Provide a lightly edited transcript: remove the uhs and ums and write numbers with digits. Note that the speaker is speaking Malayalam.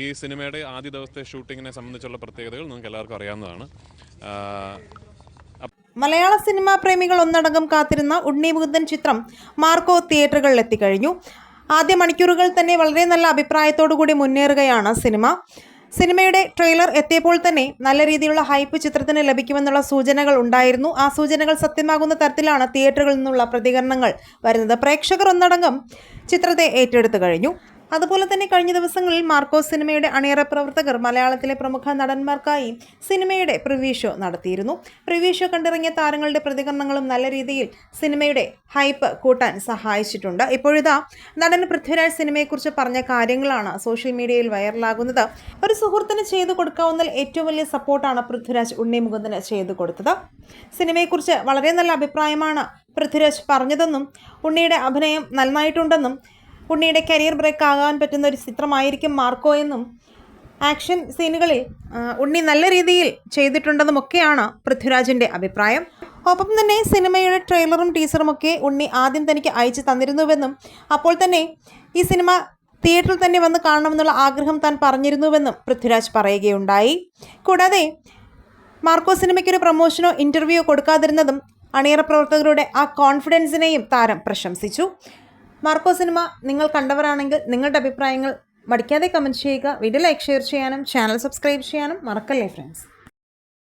ഈ സിനിമയുടെ ആദ്യ ദിവസത്തെ ഷൂട്ടിങ്ങിനെ സംബന്ധിച്ചുള്ള പ്രത്യേകതകൾ നിങ്ങൾക്ക് എല്ലാവർക്കും അറിയാവുന്നതാണ്. മലയാള സിനിമാ പ്രേമികൾ ഒന്നടങ്കം കാത്തിരുന്ന ഉണ്ണി മുകുന്ദൻ ചിത്രം മാർക്കോ തിയേറ്ററുകളിൽ എത്തിക്കഴിഞ്ഞു. ആദ്യ മണിക്കൂറുകൾ തന്നെ വളരെ നല്ല അഭിപ്രായത്തോടു കൂടി മുന്നേറുകയാണ് സിനിമയുടെ ട്രെയിലർ എത്തിയപ്പോൾ തന്നെ നല്ല രീതിയിലുള്ള ഹൈപ്പ് ചിത്രത്തിന് ലഭിക്കുമെന്നുള്ള സൂചനകൾ ഉണ്ടായിരുന്നു. ആ സൂചനകൾ സത്യമാകുന്ന തരത്തിലാണ് തിയേറ്ററുകളിൽ നിന്നുള്ള പ്രതികരണങ്ങൾ വരുന്നത്. പ്രേക്ഷകർ ഒന്നടങ്കം ചിത്രത്തെ ഏറ്റെടുത്തു കഴിഞ്ഞു. അതുപോലെ തന്നെ കഴിഞ്ഞ ദിവസങ്ങളിൽ മാർക്കോ സിനിമയുടെ അണിയറ പ്രവർത്തകർ മലയാളത്തിലെ പ്രമുഖ നടന്മാർക്കായി സിനിമയുടെ പ്രിവ്യൂ ഷോ നടത്തിയിരുന്നു. പ്രിവ്യൂ ഷോ കണ്ടിറങ്ങിയ താരങ്ങളുടെ പ്രതികരണങ്ങളും നല്ല രീതിയിൽ സിനിമയുടെ ഹൈപ്പ് കൂട്ടാൻ സഹായിച്ചിട്ടുണ്ട്. ഇപ്പോഴിതാ നടൻ പൃഥ്വിരാജ് സിനിമയെക്കുറിച്ച് പറഞ്ഞ കാര്യങ്ങളാണ് സോഷ്യൽ മീഡിയയിൽ വൈറലാകുന്നത്. ഒരു സുഹൃത്തിന് ചെയ്തു കൊടുക്കാവുന്ന ഏറ്റവും വലിയ സപ്പോർട്ടാണ് പൃഥ്വിരാജ് ഉണ്ണി മുകുന്ദന് ചെയ്തു കൊടുത്തത്. സിനിമയെക്കുറിച്ച് വളരെ നല്ല അഭിപ്രായമാണ് പൃഥ്വിരാജ് പറഞ്ഞതെന്നും ഉണ്ണിയുടെ അഭിനയം നന്നായിട്ടുണ്ടെന്നും ഉണ്ണിയുടെ കരിയർ ബ്രേക്ക് ആകാൻ പറ്റുന്ന ഒരു ചിത്രമായിരിക്കും മാർക്കോ എന്നും ആക്ഷൻ സീനുകളിൽ ഉണ്ണി നല്ല രീതിയിൽ ചെയ്തിട്ടുണ്ടെന്നുമൊക്കെയാണ് പൃഥ്വിരാജിൻ്റെ അഭിപ്രായം. ഒപ്പം തന്നെ സിനിമയുടെ ട്രെയിലറും ടീസറും ഒക്കെ ഉണ്ണി ആദ്യം തനിക്ക് അയച്ചു തന്നിരുന്നുവെന്നും അപ്പോൾ തന്നെ ഈ സിനിമ തിയേറ്ററിൽ തന്നെ വന്ന് കാണണമെന്നുള്ള ആഗ്രഹം താൻ പറഞ്ഞിരുന്നുവെന്നും പൃഥ്വിരാജ് പറയുകയുണ്ടായി. കൂടാതെ മാർക്കോ സിനിമയ്ക്കൊരു പ്രൊമോഷനോ ഇൻ്റർവ്യൂയോ കൊടുക്കാതിരുന്നതും അണിയറ പ്രവർത്തകരുടെ ആ കോൺഫിഡൻസിനെയും താരം പ്രശംസിച്ചു. മാർക്കോ സിനിമ നിങ്ങൾ കണ്ടവരാണെങ്കിൽ നിങ്ങളുടെ അഭിപ്രായങ്ങൾ മടിക്കാതെ കമൻറ്റ് ചെയ്യുക. വീഡിയോ ലൈക്ക് ഷെയർ ചെയ്യാനും ചാനൽ സബ്സ്ക്രൈബ് ചെയ്യാനും മറക്കല്ലേ ഫ്രണ്ട്സ്.